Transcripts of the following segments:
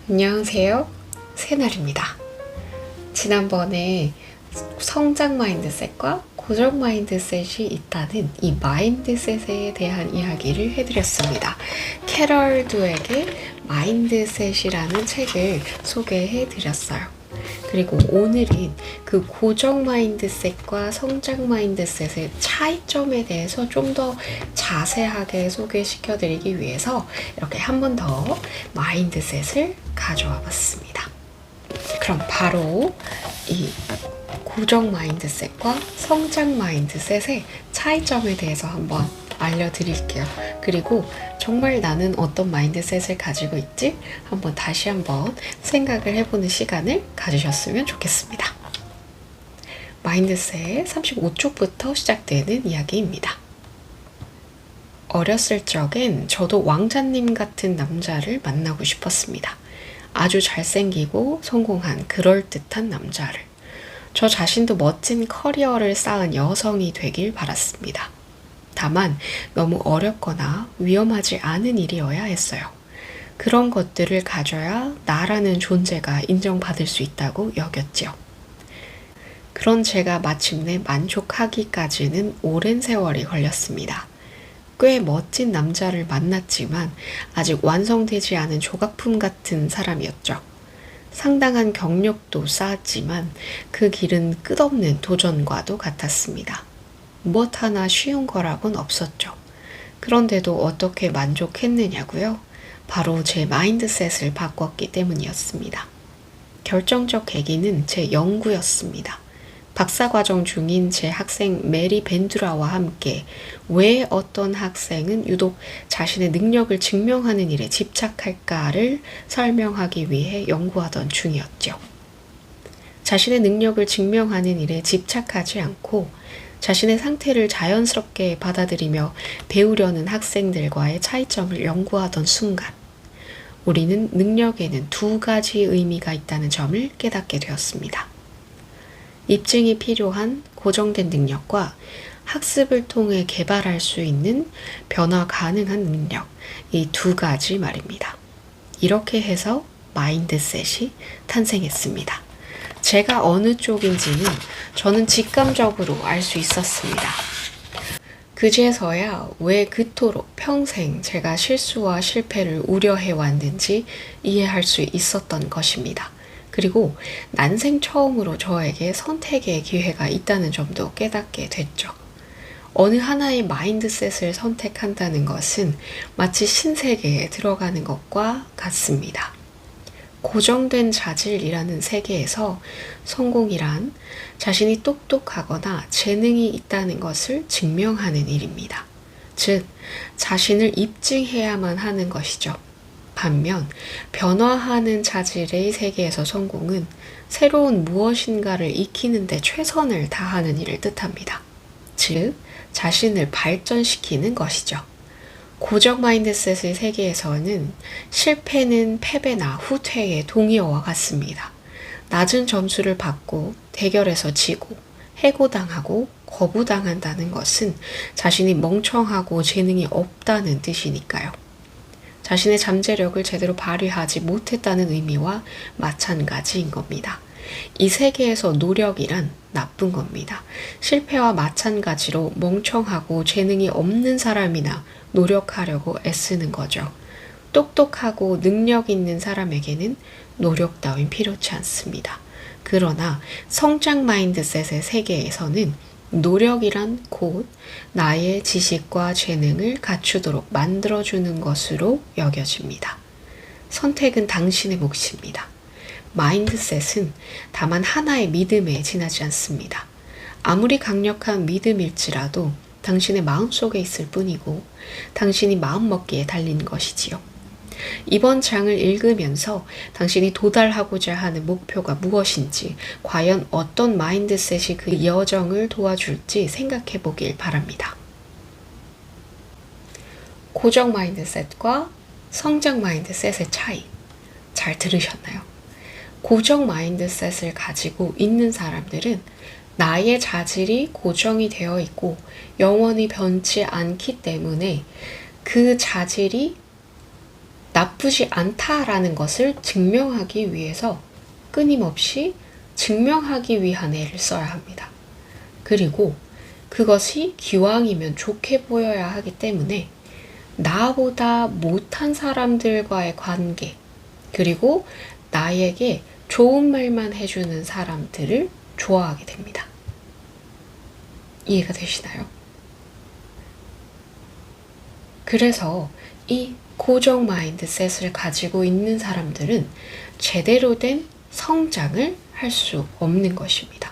안녕하세요. 새날입니다. 지난번에 성장 마인드셋과 고정 마인드셋이 있다는 이 마인드셋에 대한 이야기를 해드렸습니다. 캐럴 두에게 마인드셋이라는 책을 소개해드렸어요. 그리고 오늘은 그 고정 마인드셋과 성장 마인드셋의 차이점에 대해서 좀 더 자세하게 소개시켜 드리기 위해서 이렇게 한 번 더 마인드셋을 가져와 봤습니다. 그럼 바로 이 고정 마인드셋과 성장 마인드셋의 차이점에 대해서 한번 알려드릴게요. 그리고 정말 나는 어떤 마인드셋을 가지고 있지? 한번 다시 한번 생각을 해보는 시간을 가지셨으면 좋겠습니다. 마인드셋 35쪽부터 시작되는 이야기입니다. 어렸을 적엔 저도 왕자님 같은 남자를 만나고 싶었습니다. 아주 잘생기고 성공한 그럴듯한 남자를. 저 자신도 멋진 커리어를 쌓은 여성이 되길 바랐습니다. 다만 너무 어렵거나 위험하지 않은 일이어야 했어요. 그런 것들을 가져야 나라는 존재가 인정받을 수 있다고 여겼지요. 그런 제가 마침내 만족하기까지는 오랜 세월이 걸렸습니다. 꽤 멋진 남자를 만났지만 아직 완성되지 않은 조각품 같은 사람이었죠. 상당한 경력도 쌓았지만 그 길은 끝없는 도전과도 같았습니다. 무엇 하나 쉬운 거라곤 없었죠. 그런데도 어떻게 만족했느냐고요? 바로 제 마인드셋을 바꿨기 때문이었습니다. 결정적 계기는 제 연구였습니다. 박사과정 중인 제 학생 메리 벤두라와 함께 왜 어떤 학생은 유독 자신의 능력을 증명하는 일에 집착할까를 설명하기 위해 연구하던 중이었죠. 자신의 능력을 증명하는 일에 집착하지 않고 자신의 상태를 자연스럽게 받아들이며 배우려는 학생들과의 차이점을 연구하던 순간, 우리는 능력에는 두 가지 의미가 있다는 점을 깨닫게 되었습니다. 입증이 필요한 고정된 능력과 학습을 통해 개발할 수 있는 변화 가능한 능력, 이 두 가지 말입니다. 이렇게 해서 마인드셋이 탄생했습니다. 제가 어느 쪽인지는 저는 직감적으로 알 수 있었습니다. 그제서야 왜 그토록 평생 제가 실수와 실패를 우려해 왔는지 이해할 수 있었던 것입니다. 그리고 난생 처음으로 저에게 선택의 기회가 있다는 점도 깨닫게 됐죠. 어느 하나의 마인드셋을 선택한다는 것은 마치 신세계에 들어가는 것과 같습니다. 고정된 자질이라는 세계에서 성공이란 자신이 똑똑하거나 재능이 있다는 것을 증명하는 일입니다. 즉, 자신을 입증해야만 하는 것이죠. 반면 변화하는 자질의 세계에서 성공은 새로운 무엇인가를 익히는 데 최선을 다하는 일을 뜻합니다. 즉, 자신을 발전시키는 것이죠. 고정 마인드셋의 세계에서는 실패는 패배나 후퇴의 동의어와 같습니다. 낮은 점수를 받고 대결에서 지고 해고당하고 거부당한다는 것은 자신이 멍청하고 재능이 없다는 뜻이니까요. 자신의 잠재력을 제대로 발휘하지 못했다는 의미와 마찬가지인 겁니다. 이 세계에서 노력이란 나쁜 겁니다. 실패와 마찬가지로 멍청하고 재능이 없는 사람이나 노력하려고 애쓰는 거죠. 똑똑하고 능력 있는 사람에게는 노력 따윈 필요치 않습니다. 그러나 성장 마인드셋의 세계에서는 노력이란 곧 나의 지식과 재능을 갖추도록 만들어주는 것으로 여겨집니다. 선택은 당신의 몫입니다. 마인드셋은 다만 하나의 믿음에 지나지 않습니다. 아무리 강력한 믿음일지라도 당신의 마음속에 있을 뿐이고 당신이 마음먹기에 달린 것이지요. 이번 장을 읽으면서 당신이 도달하고자 하는 목표가 무엇인지, 과연 어떤 마인드셋이 그 여정을 도와줄지 생각해 보길 바랍니다. 고정 마인드셋과 성장 마인드셋의 차이, 잘 들으셨나요? 고정 마인드셋을 가지고 있는 사람들은 나의 자질이 고정이 되어 있고 영원히 변치 않기 때문에 그 자질이 나쁘지 않다라는 것을 증명하기 위해서 끊임없이 증명하기 위한 애를 써야 합니다. 그리고 그것이 기왕이면 좋게 보여야 하기 때문에 나보다 못한 사람들과의 관계, 그리고 나에게 좋은 말만 해주는 사람들을 좋아하게 됩니다. 이해가 되시나요? 그래서 이 고정 마인드셋을 가지고 있는 사람들은 제대로 된 성장을 할 수 없는 것입니다.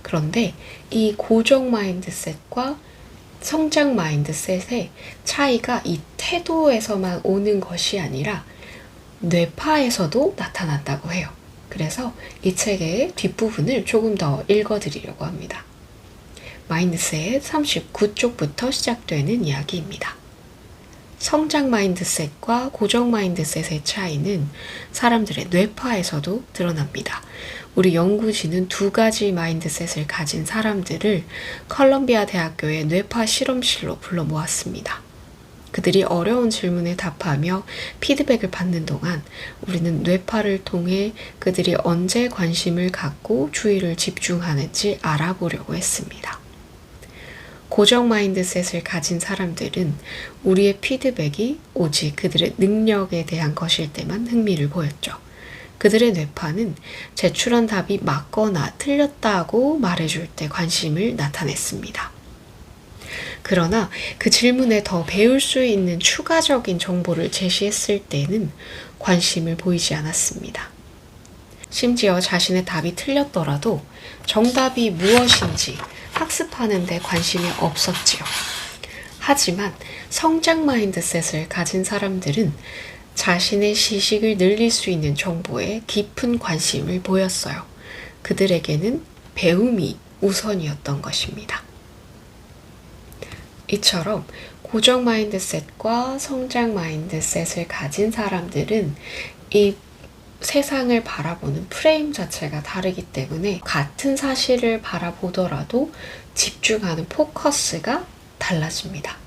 그런데 이 고정 마인드셋과 성장 마인드셋의 차이가 이 태도에서만 오는 것이 아니라 뇌파에서도 나타난다고 해요. 그래서 이 책의 뒷부분을 조금 더 읽어드리려고 합니다. 마인드셋 39쪽부터 시작되는 이야기입니다. 성장 마인드셋과 고정 마인드셋의 차이는 사람들의 뇌파에서도 드러납니다. 우리 연구진은 두 가지 마인드셋을 가진 사람들을 컬럼비아 대학교의 뇌파 실험실로 불러 모았습니다. 그들이 어려운 질문에 답하며 피드백을 받는 동안 우리는 뇌파를 통해 그들이 언제 관심을 갖고 주의를 집중하는지 알아보려고 했습니다. 고정 마인드셋을 가진 사람들은 우리의 피드백이 오직 그들의 능력에 대한 것일 때만 흥미를 보였죠. 그들의 뇌파는 제출한 답이 맞거나 틀렸다고 말해줄 때 관심을 나타냈습니다. 그러나 그 질문에 더 배울 수 있는 추가적인 정보를 제시했을 때는 관심을 보이지 않았습니다. 심지어 자신의 답이 틀렸더라도 정답이 무엇인지 학습하는 데 관심이 없었지요. 하지만 성장 마인드셋을 가진 사람들은 자신의 지식을 늘릴 수 있는 정보에 깊은 관심을 보였어요. 그들에게는 배움이 우선이었던 것입니다. 이처럼 고정 마인드셋과 성장 마인드셋을 가진 사람들은 이 세상을 바라보는 프레임 자체가 다르기 때문에 같은 사실을 바라보더라도 집중하는 포커스가 달라집니다.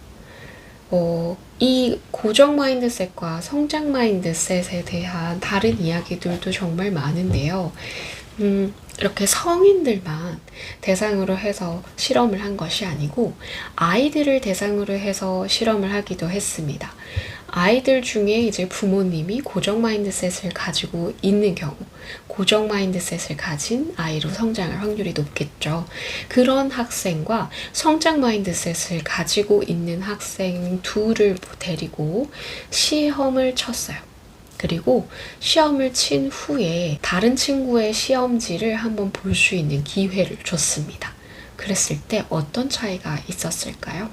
이 고정 마인드셋과 성장 마인드셋에 대한 다른 이야기들도 정말 많은데요. 이렇게 성인들만 대상으로 해서 실험을 한 것이 아니고 아이들을 대상으로 해서 실험을 하기도 했습니다. 아이들 중에 이제 부모님이 고정 마인드셋을 가지고 있는 경우, 고정 마인드셋을 가진 아이로 성장할 확률이 높겠죠. 그런 학생과 성장 마인드셋을 가지고 있는 학생 둘을 데리고 시험을 쳤어요. 그리고 시험을 친 후에 다른 친구의 시험지를 한번 볼 수 있는 기회를 줬습니다. 그랬을 때 어떤 차이가 있었을까요?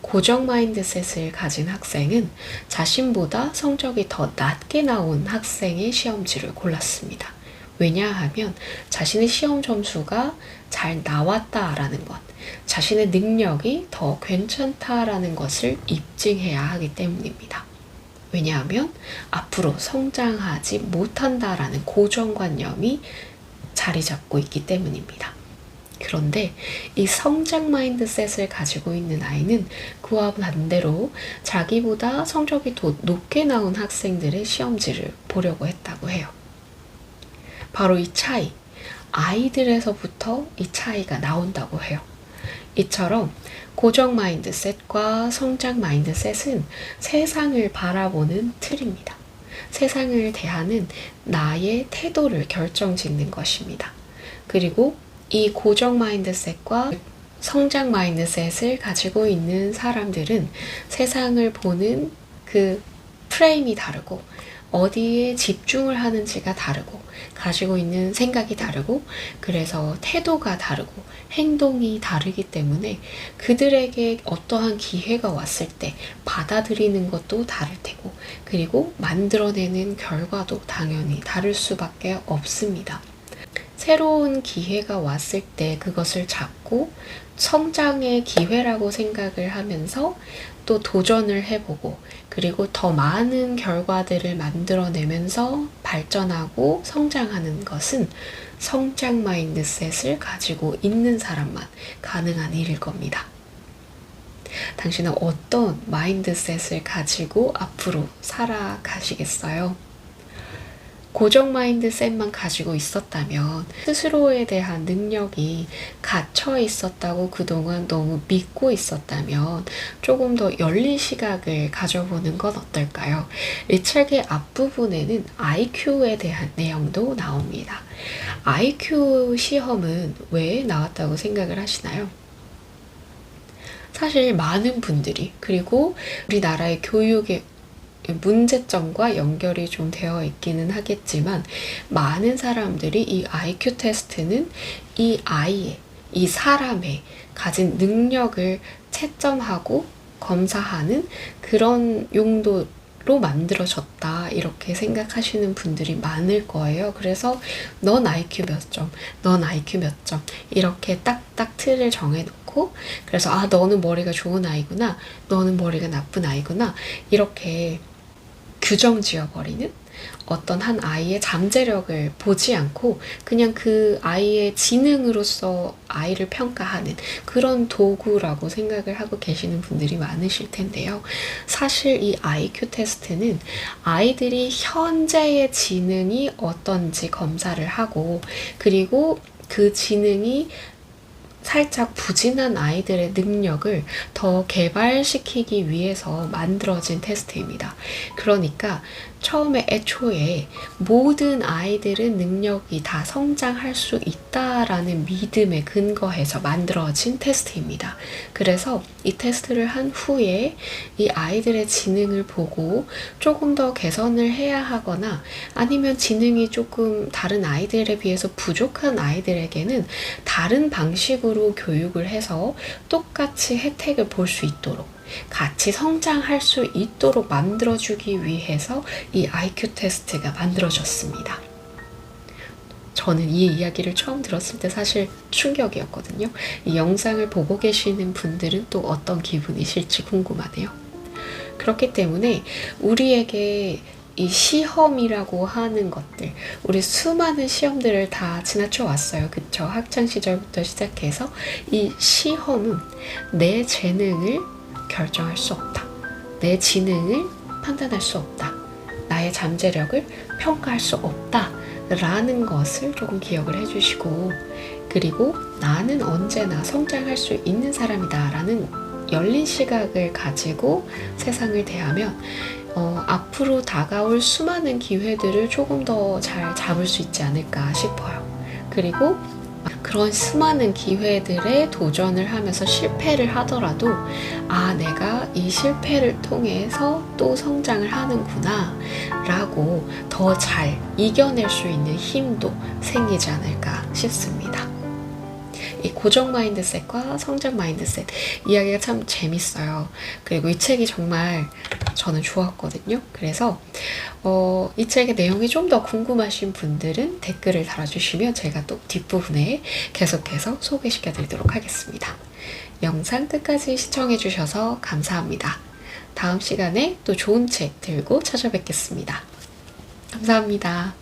고정 마인드셋을 가진 학생은 자신보다 성적이 더 낮게 나온 학생의 시험지를 골랐습니다. 왜냐하면 자신의 시험 점수가 잘 나왔다라는 것, 자신의 능력이 더 괜찮다라는 것을 입증해야 하기 때문입니다. 왜냐하면 앞으로 성장하지 못한다라는 고정관념이 자리 잡고 있기 때문입니다. 그런데 이 성장 마인드셋을 가지고 있는 아이는 그와 반대로 자기보다 성적이 더 높게 나온 학생들의 시험지를 보려고 했다고 해요. 바로 이 차이, 아이들에서부터 이 차이가 나온다고 해요. 이처럼 고정 마인드셋과 성장 마인드셋은 세상을 바라보는 틀입니다. 세상을 대하는 나의 태도를 결정짓는 것입니다. 그리고 이 고정 마인드셋과 성장 마인드셋을 가지고 있는 사람들은 세상을 보는 그 프레임이 다르고 어디에 집중을 하는지가 다르고 가지고 있는 생각이 다르고 그래서 태도가 다르고 행동이 다르기 때문에 그들에게 어떠한 기회가 왔을 때 받아들이는 것도 다를 테고 그리고 만들어내는 결과도 당연히 다를 수밖에 없습니다. 새로운 기회가 왔을 때 그것을 잡고 성장의 기회라고 생각을 하면서 또 도전을 해보고 그리고 더 많은 결과들을 만들어내면서 발전하고 성장하는 것은 성장 마인드셋을 가지고 있는 사람만 가능한 일일 겁니다. 당신은 어떤 마인드셋을 가지고 앞으로 살아가시겠어요? 고정 마인드셋만 가지고 있었다면 스스로에 대한 능력이 갇혀 있었다고 그동안 너무 믿고 있었다면 조금 더 열린 시각을 가져보는 건 어떨까요? 이 책의 앞부분에는 IQ에 대한 내용도 나옵니다. IQ 시험은 왜 나왔다고 생각을 하시나요? 사실 많은 분들이, 그리고 우리나라의 교육의 문제점과 연결이 좀 되어 있기는 하겠지만, 많은 사람들이 이 IQ 테스트는 이 아이의, 이 사람의 가진 능력을 채점하고 검사하는 그런 용도로 만들어졌다, 이렇게 생각하시는 분들이 많을 거예요. 그래서 넌 IQ 몇 점, 넌 IQ 몇 점, 이렇게 딱딱 틀을 정해놓고, 그래서 아, 너는 머리가 좋은 아이구나, 너는 머리가 나쁜 아이구나, 이렇게 규정 지어버리는, 어떤 한 아이의 잠재력을 보지 않고 그냥 그 아이의 지능으로서 아이를 평가하는 그런 도구라고 생각을 하고 계시는 분들이 많으실 텐데요. 사실 이 IQ 테스트는 아이들이 현재의 지능이 어떤지 검사를 하고, 그리고 그 지능이 살짝 부진한 아이들의 능력을 더 개발시키기 위해서 만들어진 테스트입니다. 그러니까 처음에 애초에 모든 아이들은 능력이 다 성장할 수 있다라는 믿음에 근거해서 만들어진 테스트입니다. 그래서 이 테스트를 한 후에 이 아이들의 지능을 보고 조금 더 개선을 해야 하거나, 아니면 지능이 조금 다른 아이들에 비해서 부족한 아이들에게는 다른 방식으로 교육을 해서 똑같이 혜택을 볼 수 있도록, 같이 성장할 수 있도록 만들어주기 위해서 이 IQ 테스트가 만들어졌습니다. 저는 이 이야기를 처음 들었을 때 사실 충격이었거든요. 이 영상을 보고 계시는 분들은 또 어떤 기분이실지 궁금하네요. 그렇기 때문에 우리에게 이 시험이라고 하는 것들, 우리 수많은 시험들을 다 지나쳐 왔어요. 그쵸? 학창 시절부터 시작해서 이 시험은 내 재능을 결정할 수 없다, 내 지능을 판단할 수 없다, 나의 잠재력을 평가할 수 없다 라는 것을 조금 기억을 해주시고, 그리고 나는 언제나 성장할 수 있는 사람이다 라는 열린 시각을 가지고 세상을 대하면 앞으로 다가올 수많은 기회들을 조금 더 잘 잡을 수 있지 않을까 싶어요. 그리고 그런 수많은 기회들에 도전을 하면서 실패를 하더라도, 아, 내가 이 실패를 통해서 또 성장을 하는구나 라고 더 잘 이겨낼 수 있는 힘도 생기지 않을까 싶습니다. 이 고정 마인드셋과 성장 마인드셋 이야기가 참 재밌어요. 그리고 이 책이 정말 저는 좋았거든요. 그래서 이 책의 내용이 좀 더 궁금하신 분들은 댓글을 달아주시면 제가 또 뒷부분에 계속해서 소개시켜 드리도록 하겠습니다. 영상 끝까지 시청해 주셔서 감사합니다. 다음 시간에 또 좋은 책 들고 찾아뵙겠습니다. 감사합니다.